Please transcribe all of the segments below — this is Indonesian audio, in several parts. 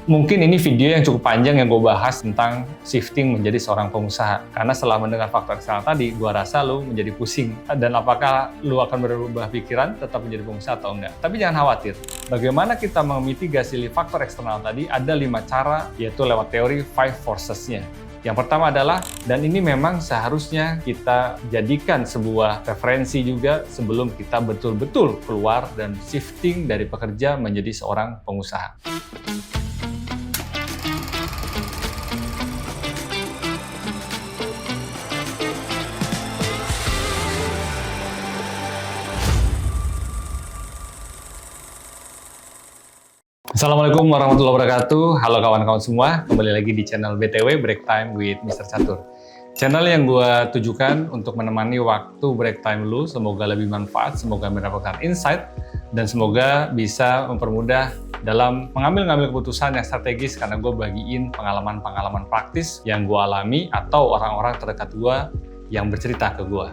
Mungkin ini video yang cukup panjang yang gue bahas tentang shifting menjadi seorang pengusaha. Karena setelah mendengar faktor eksternal tadi, gue rasa lu menjadi pusing. Dan apakah lu akan berubah pikiran tetap menjadi pengusaha atau enggak. Tapi jangan khawatir. Bagaimana kita memitigasi faktor eksternal tadi? Ada 5 cara, yaitu lewat teori 5 forces-nya. Yang pertama adalah, dan ini memang seharusnya kita jadikan sebuah referensi juga sebelum kita betul-betul keluar dan shifting dari pekerja menjadi seorang pengusaha. Assalamualaikum warahmatullahi wabarakatuh. Halo kawan-kawan semua, kembali lagi di channel BTW Break Time with Mr. Catur. Channel yang gue tujukan untuk menemani waktu break time lu, semoga lebih manfaat, semoga mendapatkan insight, dan semoga bisa mempermudah dalam mengambil keputusan yang strategis karena gue bagiin pengalaman-pengalaman praktis yang gue alami atau orang-orang terdekat gue yang bercerita ke gue.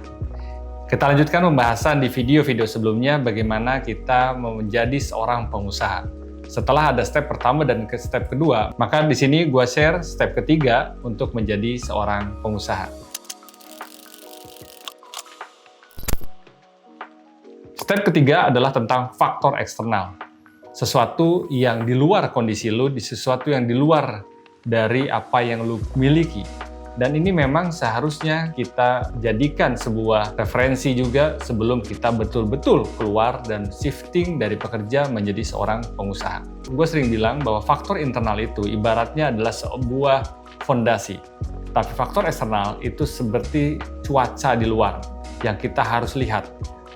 Kita lanjutkan pembahasan di video-video sebelumnya bagaimana kita menjadi seorang pengusaha. Setelah ada step pertama dan step kedua, maka di sini gue share step ketiga untuk menjadi seorang pengusaha. Step ketiga adalah tentang faktor eksternal. Sesuatu yang di luar kondisi lu, sesuatu yang di luar dari apa yang lu miliki. Dan ini memang seharusnya kita jadikan sebuah referensi juga sebelum kita betul-betul keluar dan shifting dari pekerja menjadi seorang pengusaha. Gue sering bilang bahwa faktor internal itu ibaratnya adalah sebuah fondasi. Tapi faktor eksternal itu seperti cuaca di luar yang kita harus lihat.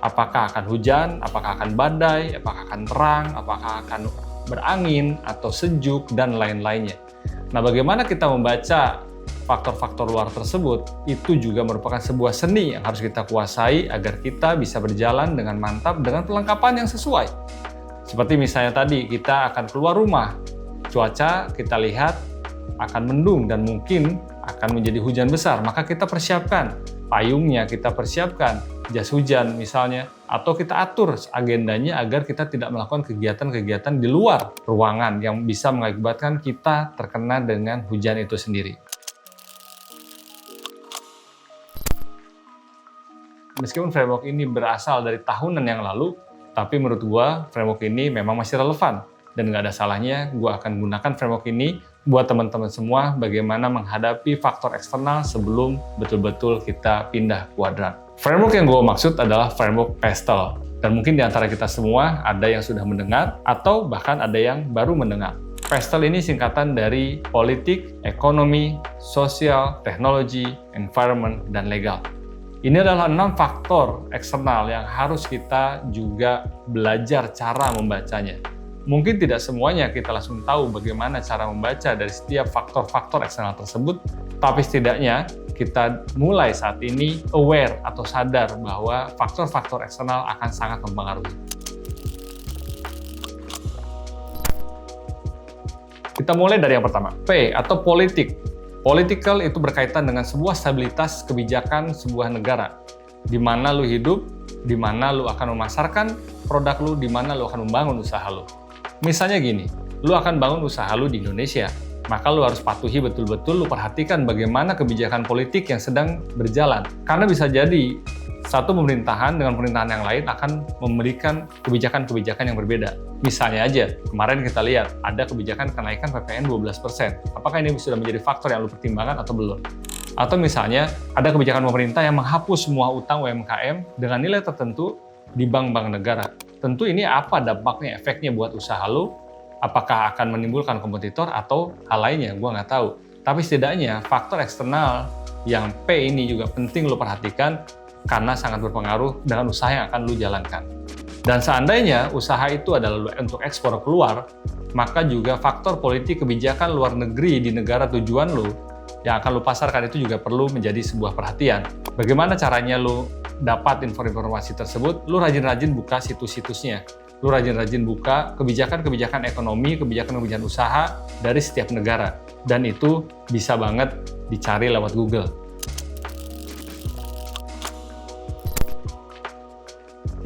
Apakah akan hujan, apakah akan badai, apakah akan terang, apakah akan berangin atau sejuk, dan lain-lainnya. Nah, bagaimana kita membaca faktor-faktor luar tersebut, itu juga merupakan sebuah seni yang harus kita kuasai agar kita bisa berjalan dengan mantap dengan perlengkapan yang sesuai. Seperti misalnya tadi, kita akan keluar rumah, cuaca kita lihat akan mendung dan mungkin akan menjadi hujan besar, maka kita persiapkan payungnya, kita persiapkan jas hujan misalnya, atau kita atur agendanya agar kita tidak melakukan kegiatan-kegiatan di luar ruangan yang bisa mengakibatkan kita terkena dengan hujan itu sendiri. Meskipun framework ini berasal dari tahunan yang lalu, tapi menurut gua framework ini memang masih relevan. Dan nggak ada salahnya gua akan gunakan framework ini buat teman-teman semua bagaimana menghadapi faktor eksternal sebelum betul-betul kita pindah kuadran. Framework yang gua maksud adalah framework PESTEL. Dan mungkin di antara kita semua ada yang sudah mendengar atau bahkan ada yang baru mendengar. PESTEL ini singkatan dari politik, ekonomi, sosial, teknologi, environment, dan legal. Ini adalah 6 faktor eksternal yang harus kita juga belajar cara membacanya. Mungkin tidak semuanya kita langsung tahu bagaimana cara membaca dari setiap faktor-faktor eksternal tersebut, tapi setidaknya kita mulai saat ini aware atau sadar bahwa faktor-faktor eksternal akan sangat mempengaruhi. Kita mulai dari yang pertama, P atau politik. Political itu berkaitan dengan sebuah stabilitas kebijakan sebuah negara. Di mana lu hidup, di mana lu akan memasarkan produk lu, di mana lu akan membangun usaha lu. Misalnya gini, lu akan bangun usaha lu di Indonesia, maka lu harus patuhi betul-betul, lu perhatikan bagaimana kebijakan politik yang sedang berjalan. Karena bisa jadi satu pemerintahan dengan pemerintahan yang lain akan memberikan kebijakan-kebijakan yang berbeda. Misalnya aja, kemarin kita lihat ada kebijakan kenaikan PPN 12%. Apakah ini sudah menjadi faktor yang lu pertimbangkan atau belum? Atau misalnya, ada kebijakan pemerintah yang menghapus semua utang UMKM dengan nilai tertentu di bank-bank negara. Tentu ini apa dampaknya, efeknya buat usaha lu? Apakah akan menimbulkan kompetitor atau hal lainnya? Gua nggak tahu. Tapi setidaknya, faktor eksternal yang P ini juga penting lu perhatikan karena sangat berpengaruh dengan usaha yang akan lu jalankan. Dan seandainya usaha itu adalah untuk ekspor keluar, maka juga faktor politik kebijakan luar negeri di negara tujuan lu yang akan lu pasarkan itu juga perlu menjadi sebuah perhatian. Bagaimana caranya lu dapat informasi tersebut? Lu rajin-rajin buka situs-situsnya. Lu rajin-rajin buka kebijakan-kebijakan ekonomi, kebijakan-kebijakan usaha dari setiap negara. Dan itu bisa banget dicari lewat Google.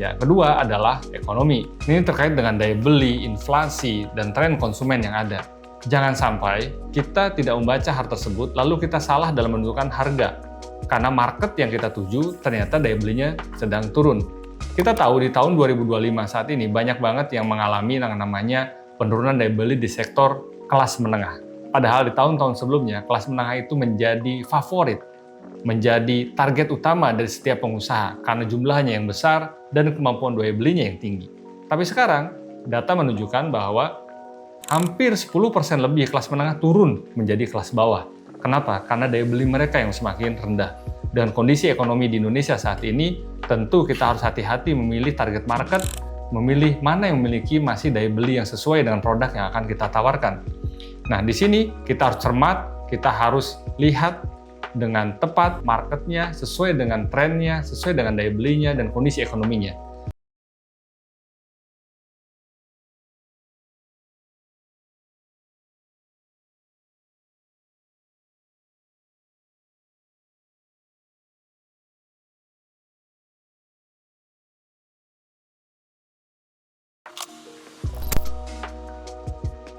Ya, kedua adalah ekonomi. Ini terkait dengan daya beli, inflasi, dan tren konsumen yang ada. Jangan sampai kita tidak membaca hal tersebut, lalu kita salah dalam menentukan harga. Karena market yang kita tuju, ternyata daya belinya sedang turun. Kita tahu di tahun 2025 saat ini, banyak banget yang mengalami yang namanya penurunan daya beli di sektor kelas menengah. Padahal di tahun-tahun sebelumnya, kelas menengah itu menjadi favorit, menjadi target utama dari setiap pengusaha karena jumlahnya yang besar dan kemampuan daya belinya yang tinggi. Tapi sekarang, data menunjukkan bahwa hampir 10% lebih kelas menengah turun menjadi kelas bawah. Kenapa? Karena daya beli mereka yang semakin rendah. Dengan kondisi ekonomi di Indonesia saat ini, tentu kita harus hati-hati memilih target market, memilih mana yang memiliki masih daya beli yang sesuai dengan produk yang akan kita tawarkan. Nah, di sini kita harus cermat, kita harus lihat dengan tepat marketnya, sesuai dengan trennya, sesuai dengan daya belinya, dan kondisi ekonominya.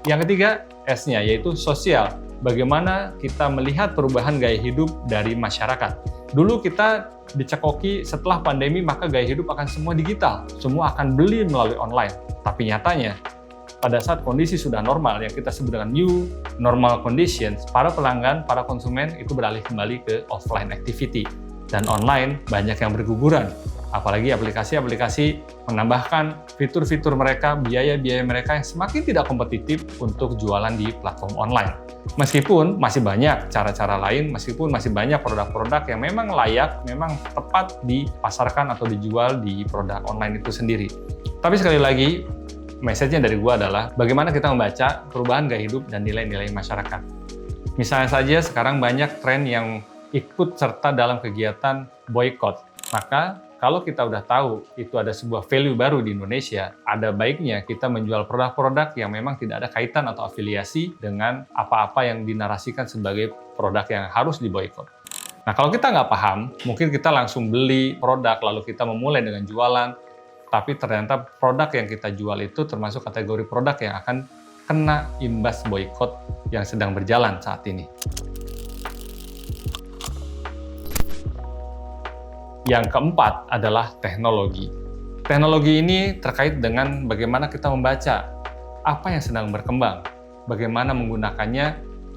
Yang ketiga, S-nya, yaitu sosial. Bagaimana kita melihat perubahan gaya hidup dari masyarakat. Dulu kita dicekoki setelah pandemi maka gaya hidup akan semua digital, semua akan beli melalui online. Tapi nyatanya, pada saat kondisi sudah normal, yang kita sebut dengan new normal conditions, para pelanggan, para konsumen itu beralih kembali ke offline activity. Dan online banyak yang berguguran. Apalagi aplikasi-aplikasi menambahkan fitur-fitur mereka, biaya-biaya mereka yang semakin tidak kompetitif untuk jualan di platform online. Meskipun masih banyak cara-cara lain, meskipun masih banyak produk-produk yang memang layak, memang tepat dipasarkan atau dijual di produk online itu sendiri. Tapi sekali lagi, message-nya dari gua adalah bagaimana kita membaca perubahan gaya hidup dan nilai-nilai masyarakat. Misalnya saja sekarang banyak tren yang ikut serta dalam kegiatan boykot. Maka kalau kita udah tahu itu ada sebuah value baru di Indonesia, ada baiknya kita menjual produk-produk yang memang tidak ada kaitan atau afiliasi dengan apa-apa yang dinarasikan sebagai produk yang harus diboykot. Nah, kalau kita nggak paham, mungkin kita langsung beli produk, lalu kita memulai dengan jualan, tapi ternyata produk yang kita jual itu termasuk kategori produk yang akan kena imbas boykot yang sedang berjalan saat ini. Yang keempat adalah teknologi. Teknologi ini terkait dengan bagaimana kita membaca apa yang sedang berkembang, bagaimana menggunakannya,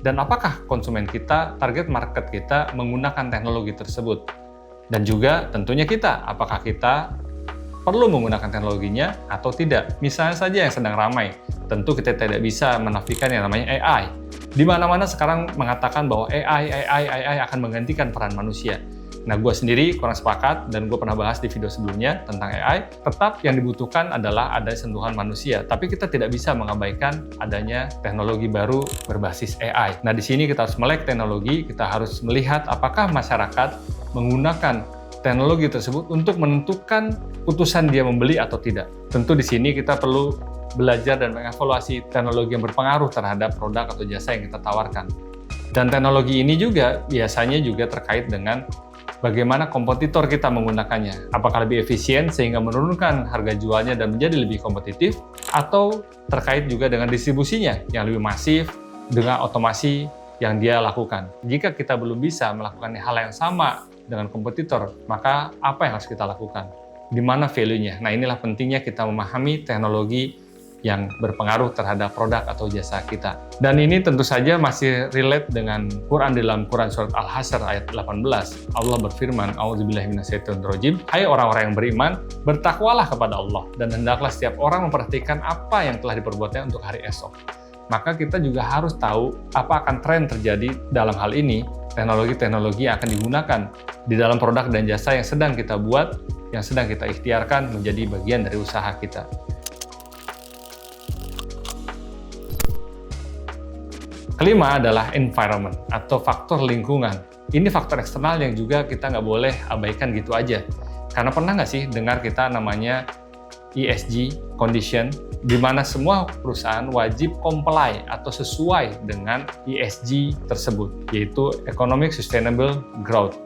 dan apakah konsumen kita, target market kita menggunakan teknologi tersebut. Dan juga tentunya kita, apakah kita perlu menggunakan teknologinya atau tidak. Misalnya saja yang sedang ramai, tentu kita tidak bisa menafikan yang namanya AI. Di mana-mana sekarang mengatakan bahwa AI akan menggantikan peran manusia. Nah, gue sendiri kurang sepakat, dan gue pernah bahas di video sebelumnya tentang AI, tetap yang dibutuhkan adalah ada sentuhan manusia. Tapi kita tidak bisa mengabaikan adanya teknologi baru berbasis AI. Nah, di sini kita harus melek teknologi, kita harus melihat apakah masyarakat menggunakan teknologi tersebut untuk menentukan putusan dia membeli atau tidak. Tentu di sini kita perlu belajar dan mengevaluasi teknologi yang berpengaruh terhadap produk atau jasa yang kita tawarkan. Dan teknologi ini juga biasanya juga terkait dengan bagaimana kompetitor kita menggunakannya. Apakah lebih efisien sehingga menurunkan harga jualnya dan menjadi lebih kompetitif, atau terkait juga dengan distribusinya yang lebih masif dengan otomasi yang dia lakukan. Jika kita belum bisa melakukan hal yang sama dengan kompetitor, maka apa yang harus kita lakukan? Di mana value-nya? Nah, inilah pentingnya kita memahami teknologi yang berpengaruh terhadap produk atau jasa kita. Dan ini tentu saja masih relate dengan Quran dalam Quran Surat Al-Hasyr ayat 18. Allah berfirman, A'udzubillahi minasyaitonirrajim, hai orang-orang yang beriman, bertakwalah kepada Allah, dan hendaklah setiap orang memperhatikan apa yang telah diperbuatnya untuk hari esok. Maka kita juga harus tahu apa akan tren terjadi dalam hal ini, teknologi-teknologi yang akan digunakan di dalam produk dan jasa yang sedang kita buat, yang sedang kita ikhtiarkan menjadi bagian dari usaha kita. Kelima adalah environment atau faktor lingkungan. Ini faktor eksternal yang juga kita nggak boleh abaikan gitu aja. Karena pernah nggak sih dengar kita namanya ESG condition, di mana semua perusahaan wajib comply atau sesuai dengan ESG tersebut, yaitu Economic Sustainable Growth.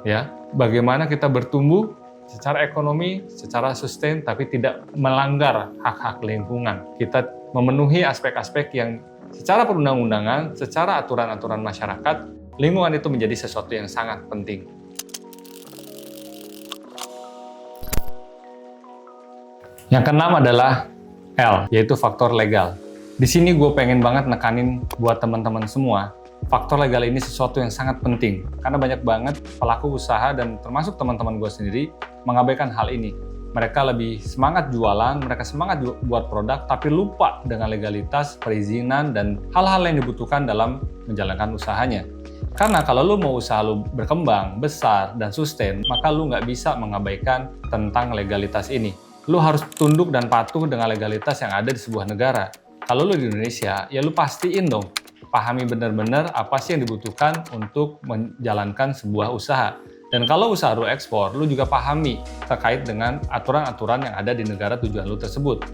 Ya, bagaimana kita bertumbuh secara ekonomi, secara sustain, tapi tidak melanggar hak-hak lingkungan. Kita memenuhi aspek-aspek yang Secara perundang-undangan, secara aturan-aturan masyarakat, lingkungan itu menjadi sesuatu yang sangat penting. Yang keenam adalah L, yaitu faktor legal. Di sini gue pengen banget nekanin buat teman-teman semua, faktor legal ini sesuatu yang sangat penting. Karena banyak banget pelaku usaha dan termasuk teman-teman gue sendiri mengabaikan hal ini. Mereka lebih semangat jualan, mereka semangat buat produk, tapi lupa dengan legalitas, perizinan, dan hal-hal yang dibutuhkan dalam menjalankan usahanya. Karena kalau lu mau usaha lu berkembang, besar, dan sustain, maka lu nggak bisa mengabaikan tentang legalitas ini. Lu harus tunduk dan patuh dengan legalitas yang ada di sebuah negara. Kalau lu di Indonesia, ya lu pastiin dong, pahami benar-benar apa sih yang dibutuhkan untuk menjalankan sebuah usaha. Dan kalau usaha lu ekspor, lu juga pahami terkait dengan aturan-aturan yang ada di negara tujuan lu tersebut.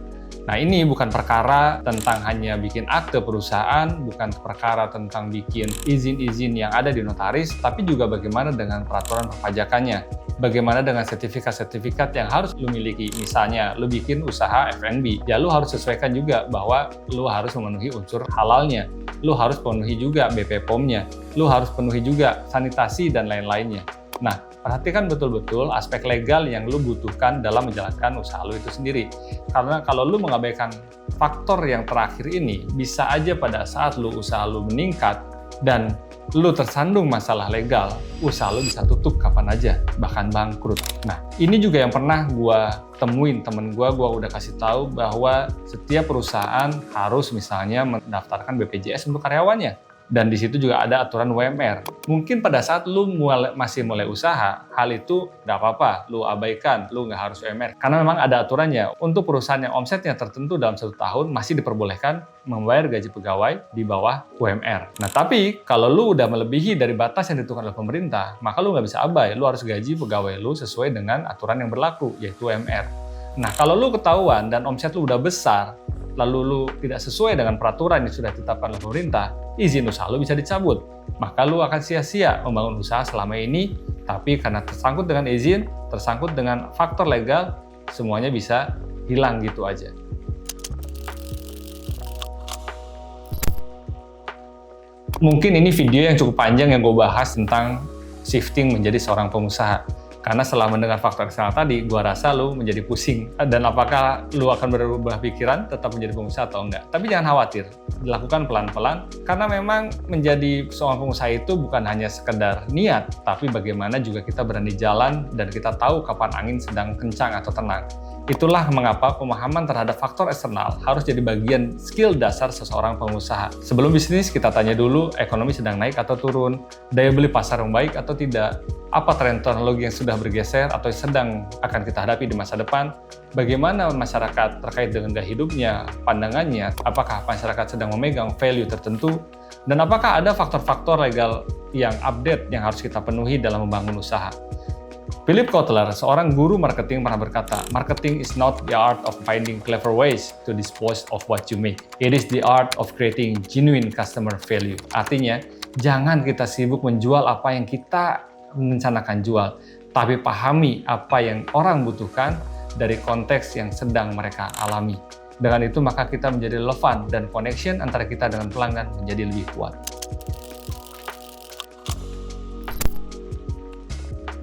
Nah, ini bukan perkara tentang hanya bikin akte perusahaan, bukan perkara tentang bikin izin-izin yang ada di notaris, tapi juga bagaimana dengan peraturan perpajakannya. Bagaimana dengan sertifikat-sertifikat yang harus lu miliki. Misalnya, lu bikin usaha F&B, ya lu harus sesuaikan juga bahwa lu harus memenuhi unsur halalnya. Lu harus penuhi juga BP POM-nya. Lu harus penuhi juga sanitasi dan lain-lainnya. Nah, perhatikan betul-betul aspek legal yang lu butuhkan dalam menjalankan usaha lu itu sendiri. Karena kalau lu mengabaikan faktor yang terakhir ini, bisa aja pada saat lu usaha lu meningkat dan lu tersandung masalah legal, usaha lu bisa tutup kapan aja, bahkan bangkrut. Nah, ini juga yang pernah gua temuin temen gua udah kasih tahu bahwa setiap perusahaan harus misalnya mendaftarkan BPJS untuk karyawannya. Dan di situ juga ada aturan UMR. Mungkin pada saat lu masih mulai usaha, hal itu nggak apa-apa, lu abaikan, lu nggak harus UMR. Karena memang ada aturannya. Untuk perusahaan yang omsetnya tertentu dalam 1 tahun, masih diperbolehkan membayar gaji pegawai di bawah UMR. Nah, tapi kalau lu udah melebihi dari batas yang ditentukan oleh pemerintah, maka lu nggak bisa abai. Lu harus gaji pegawai lu sesuai dengan aturan yang berlaku, yaitu UMR. Nah, kalau lu ketahuan dan omset lu udah besar, lalu lu tidak sesuai dengan peraturan yang sudah ditetapkan oleh pemerintah, izin usaha lu bisa dicabut. Maka lu akan sia-sia membangun usaha selama ini, tapi karena tersangkut dengan izin, tersangkut dengan faktor legal, semuanya bisa hilang gitu aja. Mungkin ini video yang cukup panjang yang gue bahas tentang shifting menjadi seorang pengusaha. Karena setelah mendengar faktor eksternal tadi, gua rasa lu menjadi pusing. Dan apakah lu akan berubah pikiran tetap menjadi pengusaha atau enggak? Tapi jangan khawatir, dilakukan pelan-pelan. Karena memang menjadi seorang pengusaha itu bukan hanya sekedar niat, tapi bagaimana juga kita berani jalan dan kita tahu kapan angin sedang kencang atau tenang. Itulah mengapa pemahaman terhadap faktor eksternal harus jadi bagian skill dasar seseorang pengusaha. Sebelum bisnis, kita tanya dulu ekonomi sedang naik atau turun, daya beli pasar membaik atau tidak, apa tren teknologi yang sudah bergeser atau sedang akan kita hadapi di masa depan, bagaimana masyarakat terkait dengan gaya hidupnya, pandangannya, apakah masyarakat sedang memegang value tertentu, dan apakah ada faktor-faktor legal yang update yang harus kita penuhi dalam membangun usaha. Philip Kotler, seorang guru marketing, pernah berkata, "Marketing is not the art of finding clever ways to dispose of what you make. It is the art of creating genuine customer value." Artinya, jangan kita sibuk menjual apa yang kita merencanakan jual, tapi pahami apa yang orang butuhkan dari konteks yang sedang mereka alami. Dengan itu, maka kita menjadi relevan dan connection antara kita dengan pelanggan menjadi lebih kuat.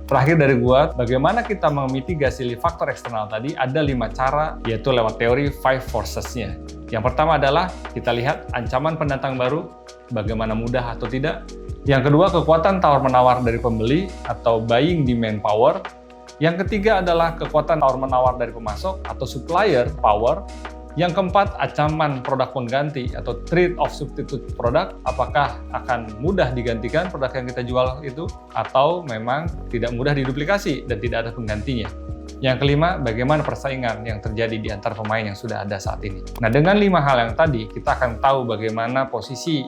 Terakhir dari gua, bagaimana kita memitigasi faktor eksternal tadi, ada 5 cara, yaitu lewat teori 5 forces-nya. Yang pertama adalah kita lihat ancaman pendatang baru, bagaimana mudah atau tidak. Yang kedua, kekuatan tawar-menawar dari pembeli atau buying demand power. Yang ketiga adalah kekuatan tawar-menawar dari pemasok atau supplier power. Yang keempat, ancaman produk pengganti atau trade of substitute product. Apakah akan mudah digantikan produk yang kita jual itu atau memang tidak mudah diduplikasi dan tidak ada penggantinya. Yang kelima, bagaimana persaingan yang terjadi di antar pemain yang sudah ada saat ini. Nah, dengan 5 hal yang tadi, kita akan tahu bagaimana posisi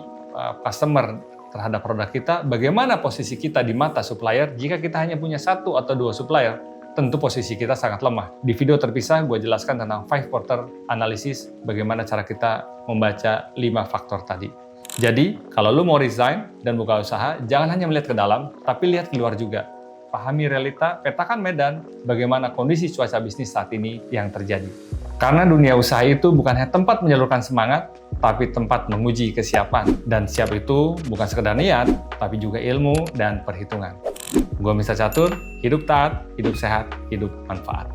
customer terhadap produk kita, bagaimana posisi kita di mata supplier jika kita hanya punya 1 atau 2 supplier. Tentu posisi kita sangat lemah. Di video terpisah, gue jelaskan tentang 5 quarter analysis, bagaimana cara kita membaca 5 faktor tadi. Jadi, kalau lu mau resign dan buka usaha, jangan hanya melihat ke dalam, tapi lihat keluar juga. Pahami realita, petakan medan, bagaimana kondisi cuaca bisnis saat ini yang terjadi. Karena dunia usaha itu bukan hanya tempat menyalurkan semangat, tapi tempat menguji kesiapan. Dan siap itu bukan sekedar niat, tapi juga ilmu dan perhitungan. Gua Mr. Catur, hidup taat, hidup sehat, hidup manfaat.